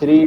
3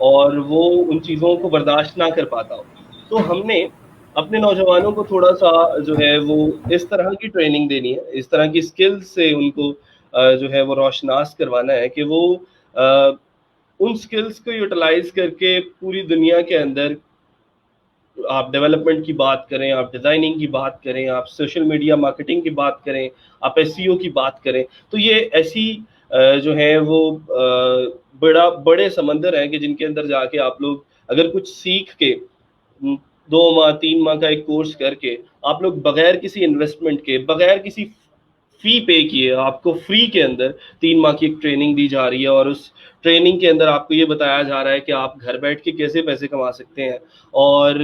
اور وہ ان چیزوں کو برداشت نہ کر پاتا ہو. تو ہم نے اپنے نوجوانوں کو تھوڑا سا جو ہے وہ اس طرح کی ٹریننگ دینی ہے, اس طرح کی اسکلز سے ان کو جو ہے وہ روشناس کروانا ہے کہ وہ ان اسکلز کو یوٹیلائز کر کے پوری دنیا کے اندر, آپ ڈیولپمنٹ کی بات کریں, آپ ڈیزائننگ کی بات کریں, آپ سوشل میڈیا مارکیٹنگ کی بات کریں, آپ ایس سی او کی بات کریں, تو یہ ایسی جو ہے وہ بڑے سمندر ہیں کہ جن کے اندر جا کے آپ لوگ اگر کچھ سیکھ کے 2 ماہ 3 ماہ کا ایک کورس کر کے آپ لوگ بغیر کسی انویسٹمنٹ کے, بغیر کسی فی پے کیے, آپ کو فری کے اندر 3 ماہ کی ایک ٹریننگ دی جا رہی ہے, اور اس ٹریننگ کے اندر آپ کو یہ بتایا جا رہا ہے کہ آپ گھر بیٹھ کے کیسے پیسے کما سکتے ہیں, اور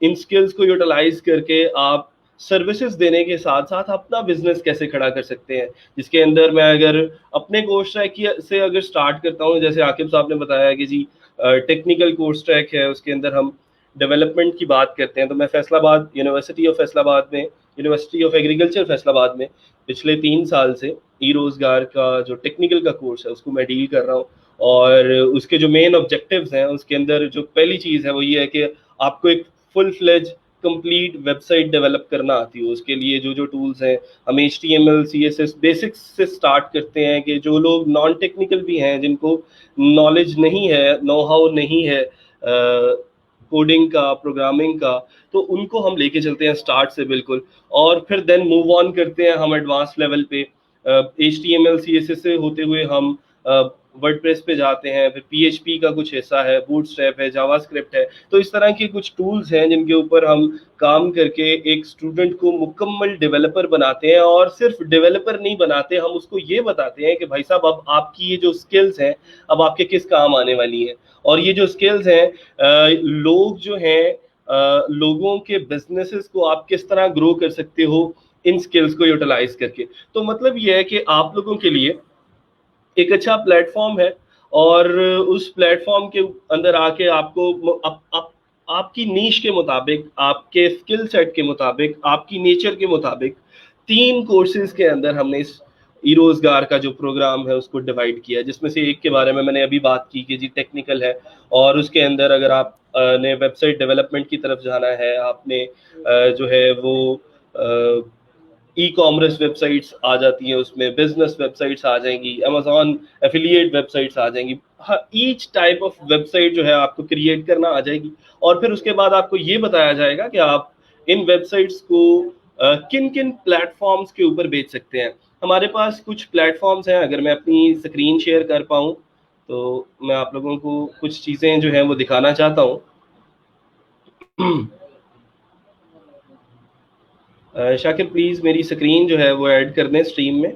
ان سکلز کو یوٹیلائز کر کے آپ سروسز دینے کے ساتھ ساتھ اپنا بزنس کیسے کھڑا کر سکتے ہیں, جس کے اندر میں اگر اپنے کورس ٹریک سے اگر سٹارٹ کرتا ہوں, جیسے عاقب صاحب نے بتایا کہ جی ٹیکنیکل کورس ٹریک ہے, اس کے اندر ہم ڈیولپمنٹ کی بات کرتے ہیں, تو میں فیصل آباد یونیورسٹی آف فیصل آباد میں, یونیورسٹی آف ایگریکلچر فیصل آباد میں پچھلے 3 سال سے ای روزگار کا جو ٹیکنیکل کا کورس ہے اس کو میں ڈیل کر رہا ہوں, اور اس کے جو مین آبجیکٹیوز ہیں اس کے اندر جو پہلی چیز ہے وہ یہ ہے کہ آپ کو ایک فل فلیج کمپلیٹ ویب سائٹ ڈیولپ کرنا آتی ہو. اس کے لیے جو ٹولز ہیں, ہم HTML CSS بیسکس سے سٹارٹ کرتے ہیں کہ جو لوگ نان ٹیکنیکل بھی ہیں, جن کو نالج نہیں ہے, نو ہاؤ نہیں ہے کوڈنگ کا, پروگرامنگ کا, تو ان کو ہم لے کے چلتے ہیں سٹارٹ سے بالکل, اور پھر دین موو آن کرتے ہیں ہم ایڈوانس لیول پہ. HTML CSS سے ہوتے ہوئے ہم ورڈ پریس پہ جاتے ہیں, پھر PHP کا کچھ حصہ ہے, بوٹ اسٹریپ ہے, جاوا اسکرپٹ ہے. تو اس طرح کے کچھ ٹولز ہیں جن کے اوپر ہم کام کر کے ایک اسٹوڈنٹ کو مکمل ڈیولپر بناتے ہیں, اور صرف ڈیولپر نہیں بناتے, ہم اس کو یہ بتاتے ہیں کہ بھائی صاحب اب آپ کی یہ جو اسکلز ہیں اب آپ کے کس کام آنے والی ہیں, اور یہ جو اسکلز ہیں لوگ جو ہیں لوگوں کے بزنسز کو آپ کس طرح گرو کر سکتے ہو ان اسکلز کو یوٹیلائز کر کے. تو مطلب یہ ہے کہ آپ لوگوں کے لیے ایک اچھا پلیٹ فارم ہے, اور اس پلیٹ فارم کے اندر آ کے آپ کو آپ کی نیش کے مطابق, آپ کے اسکل سیٹ کے مطابق, آپ کی نیچر کے مطابق 3 کورسز کے اندر ہم نے اس ای روزگار کا جو پروگرام ہے اس کو ڈیوائڈ کیا, جس میں سے ایک کے بارے میں نے ابھی بات کی کہ جی ٹیکنیکل ہے, اور اس کے اندر اگر آپ نے ویب سائٹ ڈیولپمنٹ کی طرف جانا ہے, آپ نے جو ہے وہ ای کامرس ویب سائٹس آ جاتی ہیں, اس میں بزنس ویب سائٹس آ جائیں گی, امیزون ایفیلیٹ ویب سائٹس آ جائیں گی, each type of website جو ہے آپ کو کریٹ کرنا آ جائے گی, اور پھر اس کے بعد آپ کو یہ بتایا جائے گا کہ آپ ان ویب سائٹس کو کن کن پلیٹ فارمز کے اوپر بیچ سکتے ہیں. ہمارے پاس کچھ پلیٹ فارمز ہیں, اگر میں اپنی اسکرین شیئر کر پاؤں تو میں آپ لوگوں کو کچھ چیزیں جو ہیں وہ دکھانا چاہتا ہوں. شاکر پلیز میری اسکرین جو ہے وہ ایڈ کر دیں اسٹریم میں.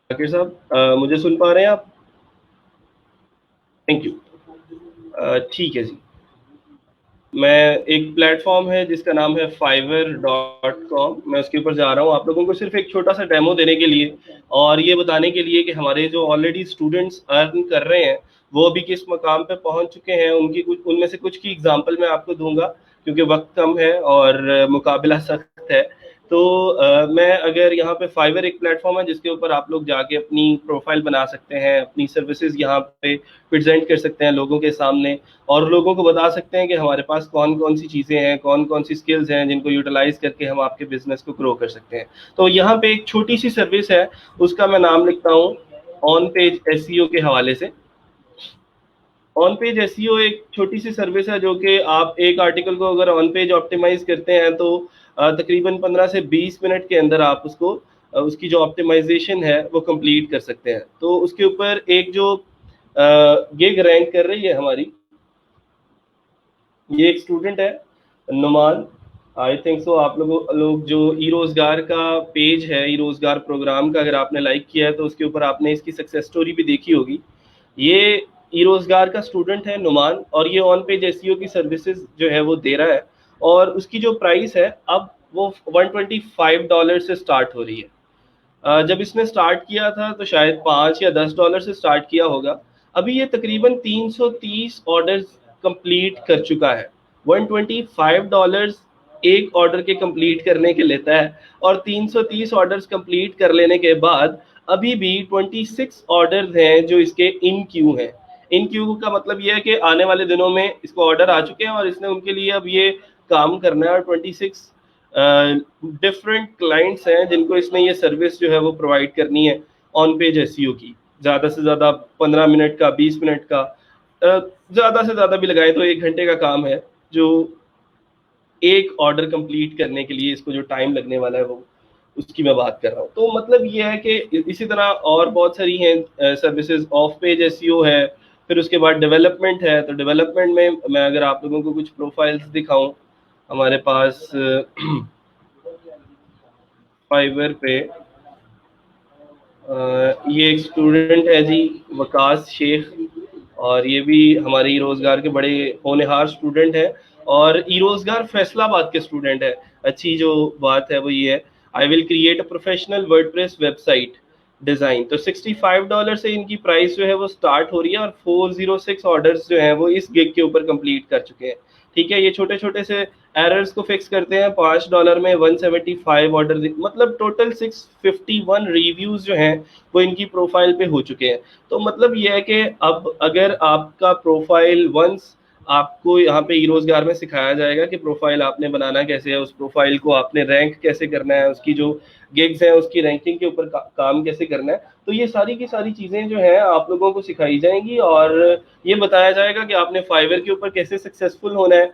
شاکر صاحب مجھے سن پا رہے ہیں آپ؟ Thank you. ٹھیک ہے جی, میں ایک پلیٹ فارم ہے جس کا نام ہے fiverr.com, میں اس کے اوپر جا رہا ہوں آپ لوگوں کو صرف ایک چھوٹا سا ڈیمو دینے کے لیے, اور یہ بتانے کے لیے کہ ہمارے جو آلریڈی اسٹوڈنٹس ارن کر رہے ہیں وہ ابھی کس مقام پہ پہنچ چکے ہیں, ان میں سے کچھ کی ایگزامپل میں آپ کو دوں گا کیونکہ وقت کم ہے اور مقابلہ سخت ہے. تو میں اگر یہاں پہ فائیور ایک پلیٹ فارم ہے جس کے اوپر آپ لوگ جا کے اپنی پروفائل بنا سکتے ہیں, اپنی سروسز یہاں پہ پریزنٹ کر سکتے ہیں لوگوں کے سامنے, اور لوگوں کو بتا سکتے ہیں کہ ہمارے پاس کون کون سی چیزیں ہیں, کون کون سی اسکلز ہیں جن کو یوٹیلائز کر کے ہم آپ کے بزنس کو گرو کر سکتے ہیں. تو یہاں پہ ایک چھوٹی سی سروس ہے, اس کا میں نام لکھتا ہوں آن پیج SEO کے حوالے سے. آن پیج SEO ایک چھوٹی سی سروس ہے جو کہ آپ ایک آرٹیکل کو اگر آن پیج آپٹیمائز کرتے ہیں تو تقریباً 15 سے 20 منٹ کے اندر آپ اس کی جو آپٹیمائزیشن ہے وہ کمپلیٹ کر سکتے ہیں. تو اس کے اوپر ایک جو گگ رینک کر رہی ہے ہماری, یہ ایک اسٹوڈنٹ ہے نعمان, آئی تھنک سو آپ لوگ جو ای روزگار کا پیج ہے, ای روزگار پروگرام کا اگر آپ نے لائک کیا ہے تو اس کے اوپر آپ نے اس کی سکسیس سٹوری بھی دیکھی ہوگی. یہ ای روزگار کا اسٹوڈنٹ ہے نعمان, اور یہ آن پیج SEO کی سروسز جو ہے وہ دے رہا ہے, اور اس کی جو پرائس ہے اب وہ $125 سے سٹارٹ ہو رہی ہے. جب اس نے سٹارٹ کیا تھا تو شاید $5 یا $10 سے سٹارٹ کیا ہوگا, ابھی یہ تقریباً 330 آرڈرز کمپلیٹ کر چکا ہے. $125 ایک آرڈر کے کمپلیٹ کرنے کے لیتا ہے, اور 330 آرڈرز کمپلیٹ کر لینے کے بعد ابھی بھی 26 آرڈرز ہیں جو اس کے ان کیو ہیں. ان کیو کا مطلب یہ ہے کہ آنے والے دنوں میں اس کو آرڈر آ چکے ہیں اور اس نے ان کے لیے اب یہ کام کرنا ہے, اور 26 ڈفرینٹ کلائنٹس ہیں جن کو اس نے یہ سروس جو ہے وہ پرووائڈ کرنی ہے آن پیج ایس ای او کی. زیادہ سے زیادہ 15 منٹ کا, 20 منٹ کا, زیادہ سے زیادہ بھی لگائے تو 1 گھنٹے کا کام ہے جو ایک آرڈر کمپلیٹ کرنے کے لیے اس کو جو ٹائم لگنے والا ہے وہ اس کی میں بات کر رہا ہوں. تو مطلب یہ ہے کہ اسی طرح اور بہت ساری ہیں services. Off page S E O ہے, پھر اس کے بعد ڈیولپمنٹ ہے. تو ڈیولپمنٹ میں اگر آپ لوگوں کو کچھ پروفائلز دکھاؤں, ہمارے پاس فائیور پہ یہ ایک اسٹوڈنٹ ہے جی, وکاس شیخ, اور یہ بھی ہمارے ای روزگار کے بڑے ہونہار اسٹوڈنٹ ہیں, اور ای روزگار فیصلہ آباد کے اسٹوڈنٹ ہے. اچھی جو بات ہے وہ یہ ہے, I will create a professional WordPress website design. تو $65 سے ان کی پرائس جو ہے وہ اسٹارٹ ہو رہی ہے, اور 406 آرڈرز جو ہیں وہ اس گگ کے اوپر کمپلیٹ کر چکے ہیں. ٹھیک ہے, یہ چھوٹے چھوٹے سے ایررز کو فکس کرتے ہیں. $5 میں 175 آرڈر, مطلب ٹوٹل 651 ریویوز جو ہیں وہ ان کی پروفائل پہ ہو چکے ہیں. تو مطلب یہ ہے کہ اب اگر آپ کا پروفائل ونس آپ کو یہاں پہ ای روزگار میں سکھایا جائے گا کہ پروفائل آپ نے بنانا کیسے ہے, اس پروفائل کو آپ نے رینک کیسے کرنا ہے, اس کی جو گگز ہیں اس کی رینکنگ کے اوپر کام کیسے کرنا ہے, تو یہ ساری کی ساری چیزیں جو ہیں آپ لوگوں کو سکھائی جائیں گی, اور یہ بتایا جائے گا کہ آپ نے فائیور کے اوپر کیسے سکسیزفل ہونا ہے.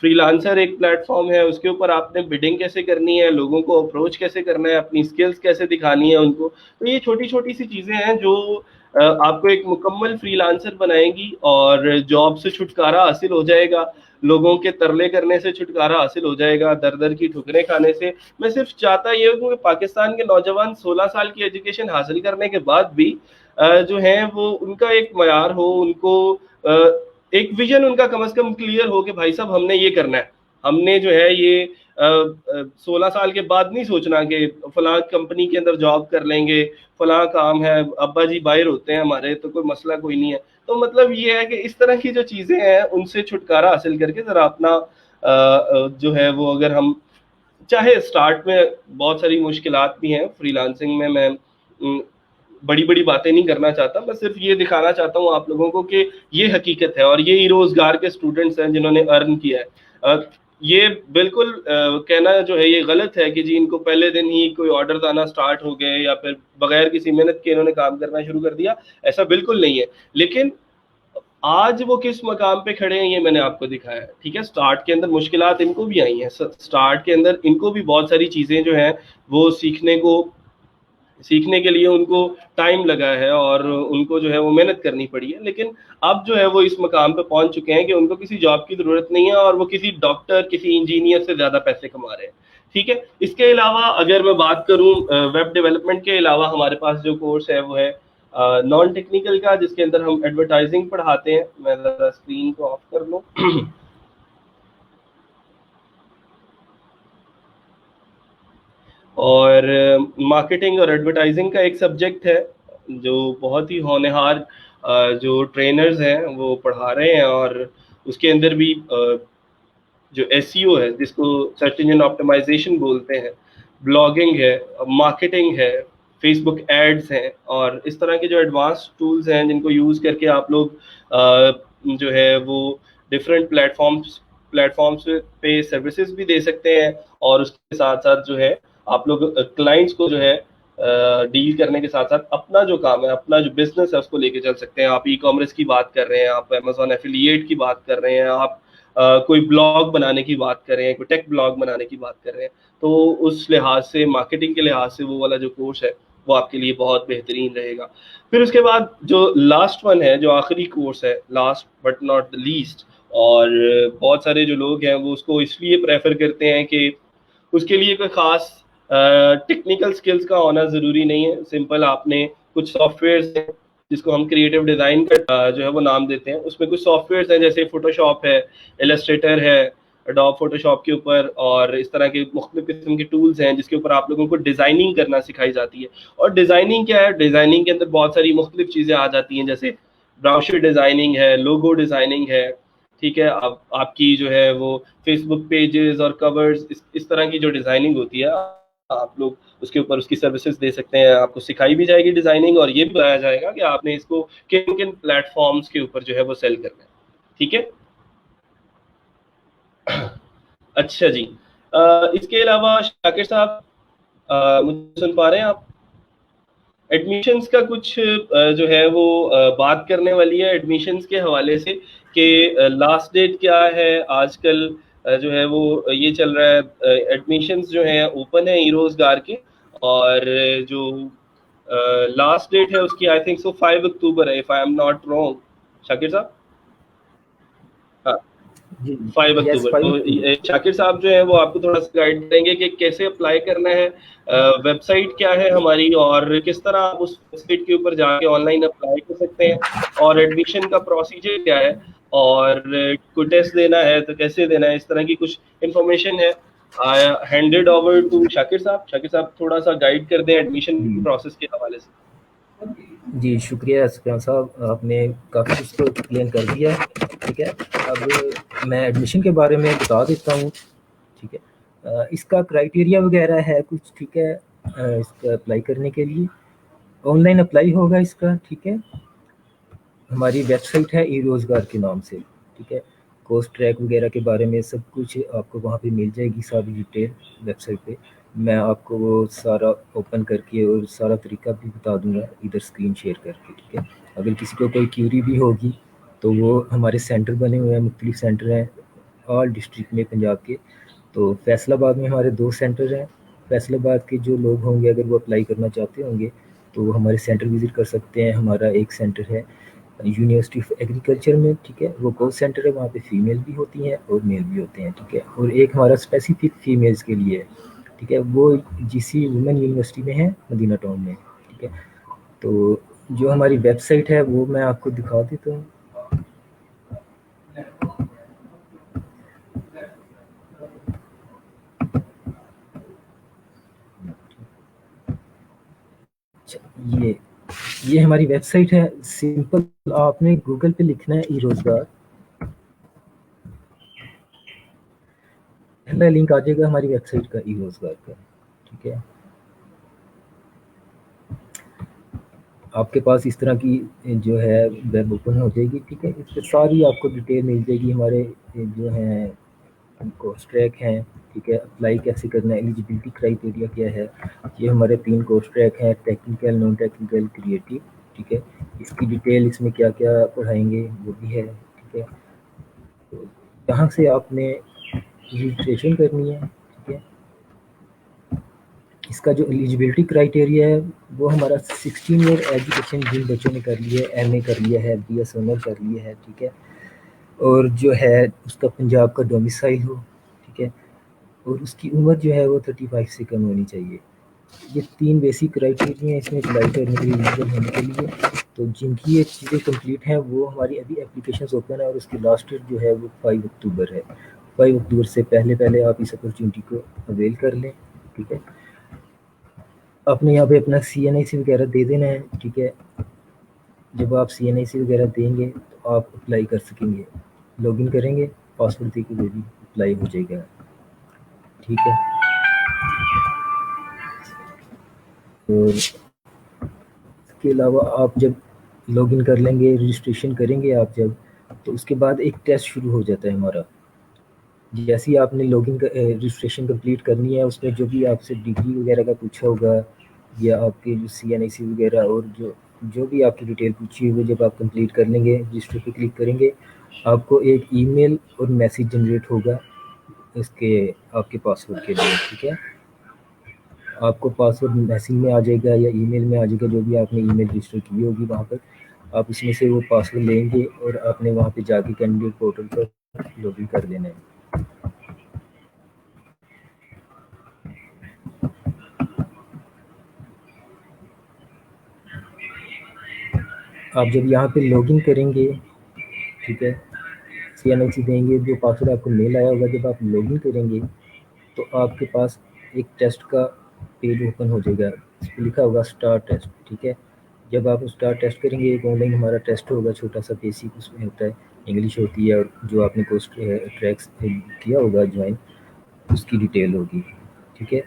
فری لانسر ایک پلیٹ فارم ہے, اس کے اوپر آپ نے بڈنگ کیسے کرنی ہے, لوگوں کو اپروچ کیسے کرنا ہے, اپنی اسکلز کیسے دکھانی ہے ان کو. تو یہ چھوٹی چھوٹی سی چیزیں ہیں جو آپ کو ایک مکمل فری لانسر بنائیں گی, اور جاب سے چھٹکارا حاصل ہو جائے گا, لوگوں کے ترلے کرنے سے چھٹکارا حاصل ہو جائے گا, در در کی ٹھکریں کھانے سے. میں صرف چاہتا یہ ہوں کہ پاکستان کے نوجوان 16 سال کی ایجوکیشن حاصل کرنے کے بعد بھی جو ہیں وہ ان کا ایک معیار ہو, ان کو ایک ویژن ان کا کم از کم کلیئر ہو کہ بھائی صاحب ہم نے یہ کرنا ہے. ہم نے جو ہے یہ 16 سال کے بعد نہیں سوچنا کہ فلاں کمپنی کے اندر جاب کر لیں گے, فلاں کام ہے, ابا جی باہر ہوتے ہیں ہمارے تو کوئی مسئلہ کوئی نہیں ہے. تو مطلب یہ ہے کہ اس طرح کی جو چیزیں ہیں ان سے چھٹکارا حاصل کر کے ذرا اپنا جو ہے وہ, اگر ہم چاہے اسٹارٹ میں بہت ساری مشکلات بھی ہیں فری لانسنگ میں بڑی بڑی باتیں نہیں کرنا چاہتا, میں صرف یہ دکھانا چاہتا ہوں آپ لوگوں کو کہ یہ حقیقت ہے, اور یہ ای روزگار کے اسٹوڈنٹس ہیں جنہوں نے ارن کیا ہے. یہ بالکل کہنا جو ہے یہ غلط ہے کہ جی ان کو پہلے دن ہی کوئی آرڈر آنا سٹارٹ ہو گئے یا پھر بغیر کسی محنت کے انہوں نے کام کرنا شروع کر دیا. ایسا بالکل نہیں ہے, لیکن آج وہ کس مقام پہ کھڑے ہیں یہ میں نے آپ کو دکھایا ہے. ٹھیک ہے, سٹارٹ کے اندر مشکلات ان کو بھی آئی ہیں, سٹارٹ کے اندر ان کو بھی بہت ساری چیزیں جو ہیں وہ سیکھنے کے لیے ان کو ٹائم لگا ہے, اور ان کو جو ہے وہ محنت کرنی پڑی ہے, لیکن اب جو ہے وہ اس مقام پہ پہنچ چکے ہیں کہ ان کو کسی جاب کی ضرورت نہیں ہے, اور وہ کسی ڈاکٹر کسی انجینئر سے زیادہ پیسے کما رہے ہیں. ٹھیک ہے, اس کے علاوہ اگر میں بات کروں ویب ڈیولپمنٹ کے علاوہ ہمارے پاس جو کورس ہے وہ ہے نان ٹیکنیکل کا, جس کے اندر ہم ایڈورٹائزنگ پڑھاتے ہیں. میں ذرا اسکرین کو آف کر لوں. اور مارکیٹنگ اور ایڈورٹائزنگ کا ایک سبجیکٹ ہے جو بہت ہی ہونہار جو ٹرینرز ہیں وہ پڑھا رہے ہیں, اور اس کے اندر بھی جو ایس ای او ہے جس کو سرچ انجن آپٹیمائزیشن بولتے ہیں, بلاگنگ ہے, مارکیٹنگ ہے, فیس بک ایڈز ہیں, اور اس طرح کے جو ایڈوانس ٹولز ہیں جن کو یوز کر کے آپ لوگ جو ہے وہ ڈفرینٹ پلیٹ فارمس پہ سروسز بھی دے سکتے ہیں, اور اس کے ساتھ ساتھ جو ہے آپ لوگ کلائنٹس کو جو ہے ڈیل کرنے کے ساتھ ساتھ اپنا جو کام ہے, اپنا جو بزنس ہے اس کو لے کے چل سکتے ہیں. آپ ای کامرس کی بات کر رہے ہیں, آپ امیزون ایفیلیٹ کی بات کر رہے ہیں, آپ کوئی بلاگ بنانے کی بات کر رہے ہیں, کوئی ٹیک بلاگ بنانے کی بات کر رہے ہیں, تو اس لحاظ سے مارکیٹنگ کے لحاظ سے وہ والا جو کورس ہے وہ آپ کے لیے بہت بہترین رہے گا. پھر اس کے بعد جو لاسٹ ون ہے, جو آخری کورس ہے, last but not the least, اور بہت سارے جو لوگ ہیں وہ اس کو اس لیے پریفر کرتے ہیں کہ اس کے لیے کوئی خاص ٹیکنیکل سکلز کا ہونا ضروری نہیں ہے. سمپل آپ نے کچھ سافٹ ویئرز ہیں جس کو ہم کریٹو ڈیزائن کا جو ہے وہ نام دیتے ہیں, اس میں کچھ سافٹ ویئرز ہیں جیسے فوٹو شاپ ہے, ایلسٹریٹر ہے, اڈوب فوٹو شاپ کے اوپر, اور اس طرح کے مختلف قسم کے ٹولز ہیں جس کے اوپر آپ لوگوں کو ڈیزائننگ کرنا سکھائی جاتی ہے. اور ڈیزائننگ کیا ہے, ڈیزائننگ کے اندر بہت ساری مختلف چیزیں آ جاتی ہیں, جیسے براؤشر ڈیزائننگ ہے, لوگو ڈیزائننگ ہے. ٹھیک ہے. آپ کی جو ہے وہ فیس بک پیجز اور کورز اس طرح کی جو ڈیزائننگ ہوتی ہے آپ لوگ اس کے اوپر اس کی سروسز دے سکتے ہیں. آپ کو سکھائی بھی جائے گی ڈیزائننگ اور یہ بھی بتایا جائے گا کہ آپ نے اس کو کن کن پلیٹ فارمز کے اوپر جو ہے وہ سیل کرنا ہے. ٹھیک ہے. اچھا جی. اس کے علاوہ شاکر صاحب مجھے سن پا رہے ہیں آپ؟ ایڈمیشنز کا کچھ جو ہے وہ بات کرنے والی ہے ایڈمیشنز کے حوالے سے کہ لاسٹ ڈیٹ کیا ہے. آج کل جو ہے وہ یہ چل رہا ہے ایڈمیشنز جو ہیں اوپن ہیں ای روزگار کے, اور جو لاسٹ ڈیٹ ہے اس کی آئی تھنک سو 5 اکتوبر ہے, if I'm not wrong. Shakir صاحب, ہاں جی 5 یس اکتوبر. 5 تو اکتوبر شاکر صاحب جو ہے وہ آپ کو تھوڑا سا گائڈ کریں گے کہ کیسے اپلائی کرنا ہے, ویب سائٹ کیا ہے ہماری, اور کس طرح آپ اس ویب سائٹ کے اوپر جا کے آن لائن اپلائی کر سکتے ہیں, اور ایڈمیشن کا پروسیجر کیا ہے, اور کوئی ٹیسٹ دینا ہے تو کیسے دینا ہے, اس طرح کی کچھ انفارمیشن ہے. ہینڈیڈ اوور ٹو شاکر صاحب. شاکر صاحب تھوڑا سا گائڈ کر دیں ایڈمیشن پروسیس کے حوالے سے. جی شکریہ سفیان صاحب, آپ نے کافی کچھ تو ایکسپلین کر دیا ہے. ٹھیک ہے, اب میں ایڈمیشن کے بارے میں بتا دیتا ہوں. ٹھیک ہے, اس کا کرائٹیریا وغیرہ ہے کچھ. ٹھیک ہے, اس کا اپلائی کرنے کے لیے آن لائن اپلائی ہوگا اس کا. ٹھیک ہے, ہماری ویب سائٹ ہے ای روزگار کے نام سے. ٹھیک ہے, کورس ٹریک وغیرہ کے بارے میں سب کچھ آپ کو وہاں پہ مل جائے گی, ساری ڈیٹیل ویب سائٹ پہ. میں آپ کو وہ سارا اوپن کر کے اور سارا طریقہ بھی بتا دوں گا ادھر اسکرین شیئر کر کے. ٹھیک ہے, اگر کسی کو کوئی کیوری بھی ہوگی تو وہ ہمارے سینٹر بنے ہوئے ہیں, مختلف سینٹر ہیں آل ڈسٹرکٹ میں پنجاب کے. تو فیصل آباد میں ہمارے 2 سینٹر ہیں. فیصل آباد کے جو لوگ ہوں گے اگر وہ اپلائی کرنا چاہتے ہوں گے تو وہ ہمارے سینٹر وزٹ کر سکتے ہیں. ہمارا ایک سینٹر ہے یونیورسٹی آف ایگریکلچر میں. ٹھیک ہے, وہ کورس سینٹر ہے, وہاں پہ فیمیل بھی ہوتی ہیں اور میل بھی ہوتے ہیں. ٹھیک ہے, اور ایک ہمارا اسپیسیفک فیمیلز کے لیے ہے. ٹھیک ہے, وہ جی سی وومن یونیورسٹی میں ہے مدینہ ٹاؤن میں. ٹھیک ہے, تو جو ہماری ویب سائٹ ہے وہ میں آپ کو دکھا دیتا ہوں. یہ ہماری ویب سائٹ ہے. سمپل آپ نے گوگل پہ لکھنا ہے ای روزگار, پہلا لنک آ جائے گا ہماری ویب سائٹ کا ای روزگار کا. ٹھیک ہے, آپ کے پاس اس طرح کی جو ہے ویب اوپن ہو جائے گی. ٹھیک ہے, اس پہ ساری آپ کو ڈیٹیل مل جائے گی. ہمارے جو ہیں کورس ٹریک ہیں. ٹھیک ہے, اپلائی کیسے کرنا ہے, ایلیجیبلٹی کرائٹیریا کیا ہے. یہ ہمارے 3 کورس ٹریک ہیں, ٹیکنیکل, نان ٹیکنیکل, کریٹو. ٹھیک ہے, اس کی ڈیٹیل اس میں کیا کیا پڑھائیں گے وہ بھی ہے. ٹھیک ہے, تو یہاں سے آپ نے رجسٹریشن کرنی ہے. ٹھیک ہے, اس کا جو ایلیجیبلٹی کرائٹیریا ہے وہ ہمارا 16 ایئر ایجوکیشن جن بچوں نے کر لی ہے, ایم اے کر لیا ہے, بی ایس آنر کر لیا ہے. ٹھیک ہے, اور جو ہے اس کا پنجاب کا ڈومیسائل ہو. ٹھیک ہے, اور اس کی عمر جو ہے وہ 35 سے کم ہونی چاہیے. یہ 3 بیسک کرائٹیریا ہیں اس میں اپلائی کرنے کے لیے, ایلیجیبل ہونے کے لیے. تو جن کی یہ چیزیں کمپلیٹ ہیں وہ ہماری ابھی اپلیکیشنز اوپن ہے, اور اس کی لاسٹ ڈیٹ جو ہے وہ 5 اکتوبر ہے. 5 اکتوبر سے پہلے آپ اس اپرچونٹی کو اویل کر لیں. ٹھیک ہے, آپ نے یہاں پہ اپنا سی این آئی سی وغیرہ دے دینا ہے. ٹھیک ہے, جب آپ سی این آئی سی وغیرہ دیں گے تو آپ اپلائی کر سکیں گے. لاگ ان کریں گے, پاسورڈ دے کے وہ بھی اپلائی ہو جائے گا. ٹھیک ہے, اور اس کے علاوہ آپ جب لاگ ان کر لیں گے, رجسٹریشن کریں گے آپ جب, تو اس کے بعد ایک ٹیسٹ شروع ہو جاتا ہے ہمارا. جیسے ہی آپ نے لاگ ان رجسٹریشن کمپلیٹ کرنی ہے, اس میں جو بھی آپ سے ڈگری وغیرہ کا پوچھا ہوگا یا آپ کے جو سی این آئی سی وغیرہ اور جو بھی آپ کی ڈیٹیل پوچھی ہوگی, جب آپ کمپلیٹ کر لیں گے, رجسٹر پہ کلک کریں گے, آپ کو ایک ای میل اور میسیج جنریٹ ہوگا اس کے آپ کے پاسورڈ کے لیے. ٹھیک ہے, آپ کو پاسورڈ میسیج میں آ جائے گا یا ای میل میں آ جائے گا, جو بھی آپ نے ای میل رجسٹر کی ہوگی وہاں پر آپ اس میں سے وہ پاسورڈ لیں گے اور آپ نے وہاں پہ جا کے candidate portal per log in کر دینا ہے. آپ جب یہاں پہ لاگ ان کریں گے, ٹھیک ہے, سی این آئی سی دیں گے, جو پاسورڈ آپ کو میل آیا ہوگا, جب آپ لاگ ان کریں گے تو آپ کے پاس ایک ٹیسٹ کا پیج اوپن ہو جائے گا, اس پہ لکھا ہوگا اسٹار ٹیسٹ. ٹھیک ہے, جب آپ اسٹار ٹیسٹ کریں گے, ایک آن لائن ہمارا ٹیسٹ ہوگا چھوٹا سا بیسک, اس میں ہوتا ہے انگلش ہوتی ہے، اور جو آپ نے کورس ٹریکس کیا ہوگا جوائن اس کی ڈیٹیل ہوگی، ٹھیک ہے.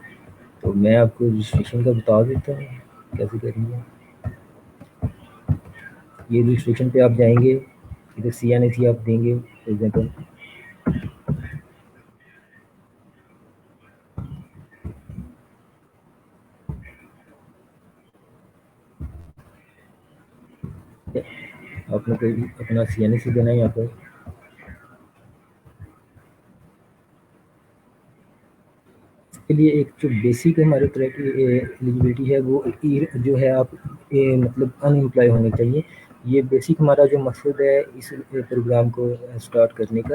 تو میں آپ کو رجسٹریشن کا بتا دیتا ہوں کیسے کرنی ہے. یہ رجسٹریشن پہ آپ جائیں گے، ادھر CNAC آپ دیں گے فار ایگزامپل. آپ نے کوئی اپنا CNAC دینا ہے یہاں پر. اس کے لیے ایک جو بیسک ہمارے طرح کی ایلیجیبلٹی ہے وہ جو ہے آپ مطلب ان امپلائی ہونے چاہیے. یہ بیسک ہمارا جو مقصد ہے اس پروگرام کو اسٹارٹ کرنے کا،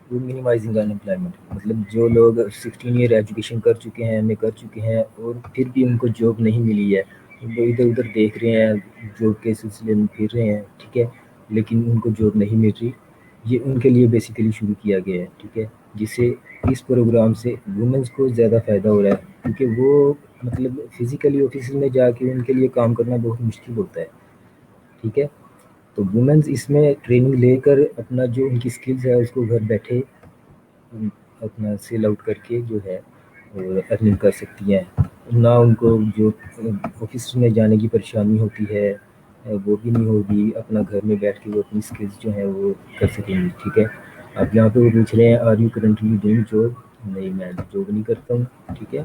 وہ منیمائزنگ ان امپلائمنٹ. مطلب جو لوگ 16 ایئر ایجوکیشن کر چکے ہیں، ایم اے کر چکے ہیں، اور پھر بھی ان کو جاب نہیں ملی ہے، وہ ادھر ادھر دیکھ رہے ہیں، جاب کے سلسلے میں پھر رہے ہیں، ٹھیک ہے، لیکن ان کو جاب نہیں مل رہی. یہ ان کے لیے بیسیکلی شروع کیا گیا ہے، ٹھیک ہے، جس سے اس پروگرام سے وومنس کو زیادہ فائدہ ہو رہا ہے، کیونکہ وہ مطلب فزیکلی آفس میں جا کے ان کے لیے کام کرنا بہت مشکل ہوتا ہے، ٹھیک ہے. تو وومنز اس میں ٹریننگ لے کر اپنا جو ان کی سکلز ہے اس کو گھر بیٹھے اپنا سیل آؤٹ کر کے جو ہے ارننگ کر سکتی ہیں. نہ ان کو جو آفس میں جانے کی پریشانی ہوتی ہے وہ بھی نہیں ہوگی، اپنا گھر میں بیٹھ کے وہ اپنی سکلز جو ہیں وہ کر سکیں گی، ٹھیک ہے. اب یہاں پہ وہ پوچھ رہے ہیں are you currently doing job. نہیں، میں جاب نہیں کرتا ہوں، ٹھیک ہے.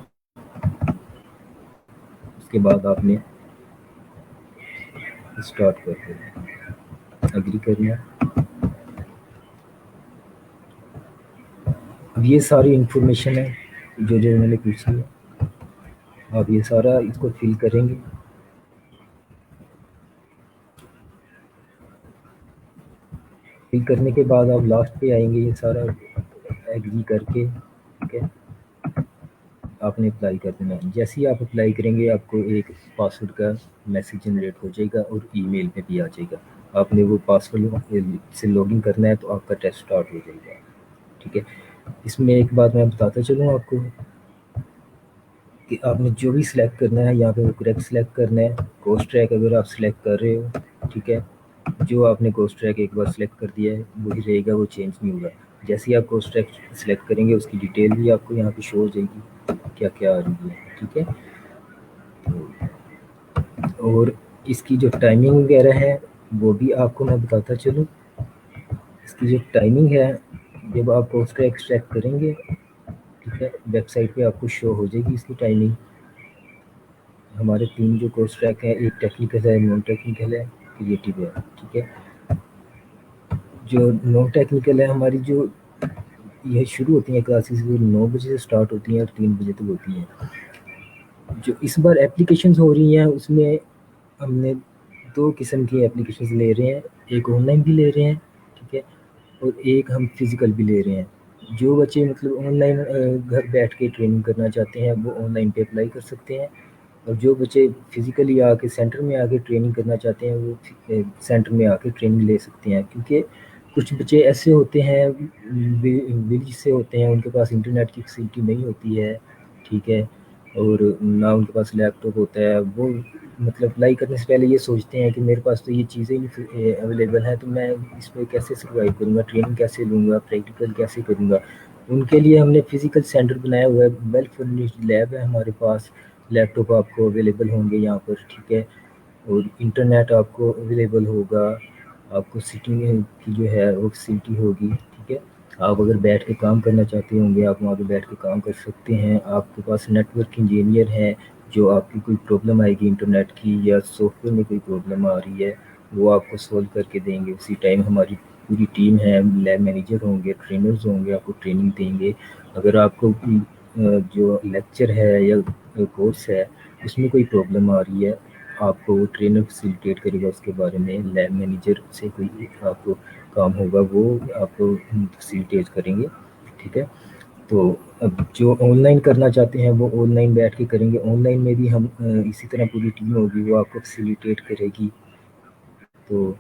اس کے بعد آپ نے اسٹارٹ کر دیں، اگری کرنا. اب یہ ساری انفارمیشن ہے جو میں نے پوچھی ہے، آپ یہ سارا اس کو فل کریں گے. فل کرنے کے بعد آپ لاسٹ پہ آئیں گے، یہ سارا ایگری کر کے، ٹھیک ہے، آپ نے اپلائی کر دینا. جیسے ہی آپ اپلائی کریں گے آپ کو ایک پاسورڈ کا میسیج جنریٹ ہو جائے گا اور ای میل پہ بھی آ جائے گا. آپ نے وہ پاسورڈ سے لاگ ان کرنا ہے تو آپ کا ٹیسٹ اسٹارٹ ہو جائے گا، ٹھیک ہے. اس میں ایک بات میں بتاتا چلوں آپ کو کہ آپ نے جو بھی سلیکٹ کرنا ہے یہاں پہ وہ کریکٹ سلیکٹ کرنا ہے. کورس ٹریک اگر آپ سلیکٹ کر رہے ہو، ٹھیک ہے، جو آپ نے کورس ٹریک ایک بار سلیکٹ کر دیا ہے وہی رہے گا، وہ چینج نہیں ہوگا. جیسے ہی آپ کورس ٹریک سلیکٹ کریں گے اس کی ڈیٹیل بھی آپ کو یہاں پہ شو ہو جائے گی کیا کیا آ رہی ہے، ٹھیک ہے. اور اس کی جو ٹائمنگ وغیرہ ہے وہ بھی آپ کو میں بتاتا چلوں. اس کی جو ٹائمنگ ہے جب آپ کورس ٹریک سلیکٹ کریں گے، ٹھیک ہے، ویب سائٹ پہ آپ کو شو ہو جائے گی اس کی ٹائمنگ. ہمارے 3 جو کورس ٹریک ہیں، ایک ٹیکنیکل ہے، نان ٹیکنیکل ہے، کریٹو ہے، ٹھیک ہے. جو نان ٹیکنیکل ہے ہماری جو یہ شروع ہوتی ہیں کلاسز وہ 9 بجے سے اسٹارٹ ہوتی ہیں اور 3 بجے تک ہوتی ہیں. جو اس بار اپلیکیشنز ہو رہی ہیں اس میں ہم نے 2 قسم کی اپلیکیشنز لے رہے ہیں، ایک آن لائن بھی لے رہے ہیں، ٹھیک ہے، اور ایک ہم فزیکل بھی لے رہے ہیں. جو بچے مطلب آن لائن گھر بیٹھ کے ٹریننگ کرنا چاہتے ہیں وہ آن لائن پہ اپلائی کر سکتے ہیں، اور جو بچے فزیکلی آ کے سینٹر میں آ کے ٹریننگ کرنا چاہتے ہیں وہ سینٹر میں آ کے ٹریننگ لے سکتے ہیں. کیونکہ کچھ بچے ایسے ہوتے ہیں ولیج سے ہوتے ہیں، ان کے پاس انٹرنیٹ کی فیسلٹی نہیں ہوتی ہے، ٹھیک ہے، اور نہ ان کے پاس لیپ ٹاپ ہوتا ہے. وہ مطلب اپلائی کرنے سے پہلے یہ سوچتے ہیں کہ میرے پاس تو یہ چیزیں نہیں اویلیبل ہیں، تو میں اس پہ کیسے سروائیو کروں گا، ٹریننگ کیسے لوں گا، پریکٹیکل کیسے کروں گا. ان کے لیے ہم نے فزیکل سینٹر بنایا ہوا ہے، ویل فرنیشڈ لیب ہے ہمارے پاس. لیپ ٹاپ آپ کو اویلیبل ہوں گے یہاں پر، ٹھیک ہے، اور انٹرنیٹ آپ کو اویلیبل ہوگا. آپ کو سٹنگ کی جو ہے وہ فیسلٹی ہوگی، ٹھیک ہے. آپ اگر بیٹھ کے کام کرنا چاہتے ہوں گے آپ وہاں پہ بیٹھ کے کام کر سکتے ہیں. آپ کے پاس نیٹ ورک انجینئر ہیں، جو آپ کی کوئی پرابلم آئے گی انٹرنیٹ کی یا سافٹ ویئر میں کوئی پرابلم آ رہی ہے وہ آپ کو سولو کر کے دیں گے اسی ٹائم. ہماری پوری ٹیم ہے، لیب مینیجر ہوں گے، ٹرینرز ہوں گے، آپ کو ٹریننگ دیں گے. اگر آپ کو جو لیکچر ہے یا کورس ہے اس میں کوئی پرابلم آ رہی ہے آپ کو وہ ٹرینر فیسیلیٹیٹ کرے گا، اس کے بارے میں لیب مینیجر سے کوئی آپ کو کام ہوگا وہ آپ کو فیسیلیٹیٹ کریں گے، ٹھیک ہے. تو اب جو آن لائن کرنا چاہتے ہیں وہ آن لائن بیٹھ کے کریں گے. آن لائن میں بھی ہم اسی طرح پوری ٹیم ہوگی وہ آپ کو فیسیلیٹیٹ کرے گی. تو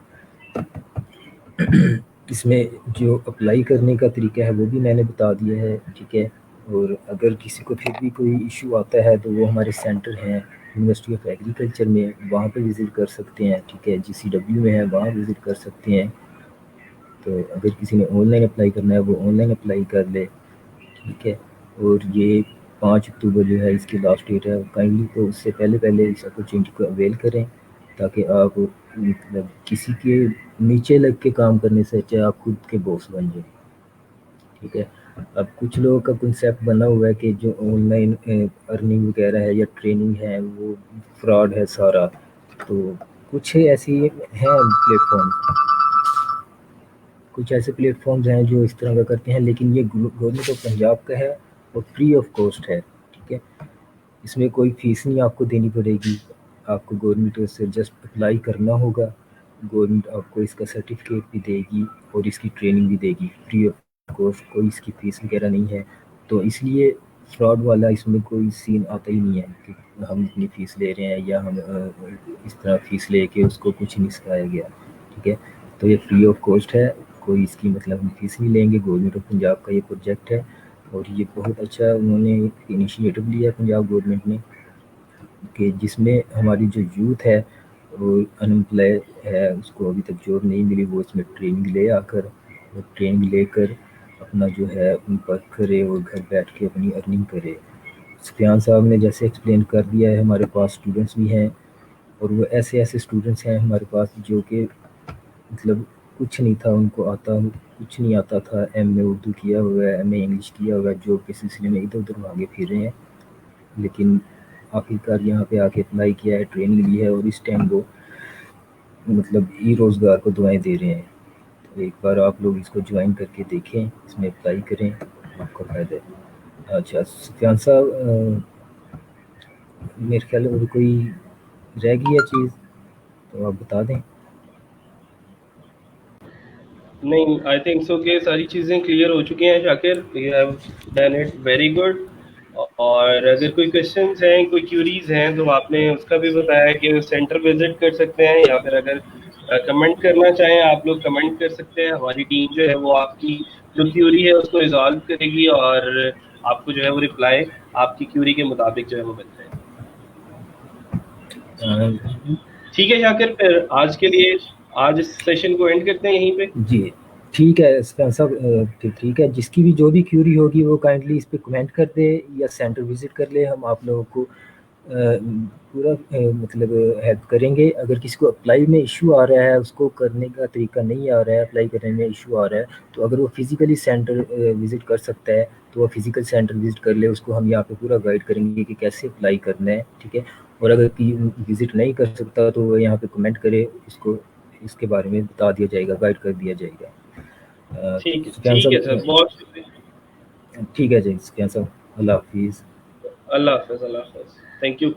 اس میں جو اپلائی کرنے کا طریقہ ہے وہ بھی میں نے بتا دیا ہے، ٹھیک ہے. اور اگر کسی کو پھر بھی کوئی ایشو آتا ہے تو وہ ہمارے سینٹر ہیں یونیورسٹی آف ایگریکلچر میں، وہاں پہ وزٹ کر سکتے ہیں، ٹھیک ہے. GCW میں ہے وہاں وزٹ کر سکتے ہیں. تو اگر کسی نے آن لائن اپلائی کرنا ہے وہ آن لائن اپلائی کر لے، ٹھیک ہے. اور یہ 5 اکتوبر جو ہے اس کی لاسٹ ڈیٹ ہے. کائنڈلی تو اس سے پہلے اس اپرچونیٹی کو اویل کریں تاکہ آپ مطلب کسی کے نیچے لگ کے کام کرنے سے اچھا آپ خود کے باس بن جائیں، ٹھیک ہے. اب کچھ لوگوں کا کنسیپٹ بنا ہوا ہے کہ جو آن لائن ارننگ وغیرہ ہے یا ٹریننگ ہے وہ فراڈ ہے سارا. تو کچھ ایسی ہیں کچھ ایسے پلیٹ فارمز ہیں جو اس طرح کا کرتے ہیں، لیکن یہ گورنمنٹ آف پنجاب کا ہے اور فری آف کاسٹ ہے، ٹھیک ہے. اس میں کوئی فیس نہیں آپ کو دینی پڑے گی، آپ کو گورنمنٹ سے جسٹ اپلائی کرنا ہوگا. گورنمنٹ آپ کو اس کا سرٹیفکیٹ بھی دے گی اور اس کی ٹریننگ بھی دے گی فری آف کاسٹ، کوئی اس کی فیس وغیرہ نہیں ہے. تو اس لیے فراڈ والا اس میں کوئی سین آتا ہی نہیں ہے کہ ہم اتنی فیس لے رہے ہیں یا ہم اس طرح فیس لے کے اس کو کچھ نہیں سکھایا گیا، ٹھیک ہے. تو یہ فری آف کاسٹ ہے، کوئی اس کی مطلب ہم فیس نہیں لیں گے. گورنمنٹ آف پنجاب کا یہ پروجیکٹ ہے اور یہ بہت اچھا انہوں نے انیشیٹو لیا ہے پنجاب گورنمنٹ نے، کہ جس میں ہماری جو یوتھ ہے وہ انمپلائی ہے، اس کو ابھی تک جاب نہیں ملی، وہ اس میں ٹریننگ لے آ کر وہ ٹریننگ لے کر اپنا جو ہے ورک کرے اور گھر بیٹھ کے اپنی ارننگ کرے. سفیان صاحب نے جیسے ایکسپلین کر دیا ہے، ہمارے پاس اسٹوڈنٹس بھی ہیں اور وہ ایسے اسٹوڈنٹس ہیں ہمارے پاس جو کہ مطلب کچھ نہیں تھا ان کو آتا، کچھ نہیں آتا تھا. ایم اے اردو کیا ہوا ہے، ایم اے انگلش کیا ہوا ہے، جاب کے سلسلے میں ادھر ادھر بھاگے پھر رہے ہیں، لیکن آخرکار یہاں پہ آ کے اپلائی کیا ہے، ٹریننگ لی ہے اور اس ٹائم وہ مطلب ای روزگار کو دعائیں دے رہے ہیں. تو ایک بار آپ لوگ اس کو جوائن کر کے دیکھیں، اس میں اپلائی کریں، آپ کو فائدہ ہے. اچھا سفیان صاحب، میرے خیال اور کوئی رہ گئی ہے چیز تو آپ بتا دیں. نہیں، آئی تھنک سو کہ ساری چیزیں کلیئر ہو چکی ہیں Shakir, you have done it very good. اور اگر کوئی کوشچنس ہیں، کوئی کیوریز ہیں تو آپ نے اس کا بھی بتایا کہ سینٹر وزٹ کر سکتے ہیں، یا پھر اگر کمنٹ کرنا چاہیں آپ لوگ کمنٹ کر سکتے ہیں. ہماری ٹیم جو ہے وہ آپ کی جو کیوری ہے اس کو ریزالو کرے گی اور آپ کو جو ہے وہ رپلائی آپ کی کیوری کے مطابق جو ہے وہ ملتے ہیں. ٹھیک ہے شاکر، پھر آج کے لیے آج اس سیشن کو اینڈ کرتے ہیں یہیں پہ. جی ٹھیک ہے سفیان صاحب، ٹھیک ہے. جس کی بھی جو بھی کیوری ہوگی وہ کائنڈلی اس پہ کمنٹ کر دے یا سینٹر وزٹ کر لے، ہم آپ لوگوں کو پورا مطلب ہیلپ کریں گے. اگر کسی کو اپلائی میں ایشو آ رہا ہے، اس کو کرنے کا طریقہ نہیں آ رہا ہے، اپلائی کرنے میں ایشو آ رہا ہے، تو اگر وہ فزیکلی سینٹر وزٹ کر سکتا ہے تو وہ فزیکل سینٹر وزٹ کر لے. اس کو ہم یہاں پہ پورا گائیڈ کریں گے کہ کیسے اپلائی کرنا ہے، ٹھیک ہے. اور اگر وزٹ نہیں کر سکتا تو وہ یہاں پہ کمنٹ کرے، اس کو اس کے بارے میں بتا دیا جائے گا، گائیڈ کر دیا جائے گا. ٹھیک ہے، سفیان ٹھیک ہے سر، صاحب بہت شکریہ. ٹھیک ہے جی سفیان صاحب، اللہ حافظ. اللہ حافظ، اللہ حافظ، تھینک یو.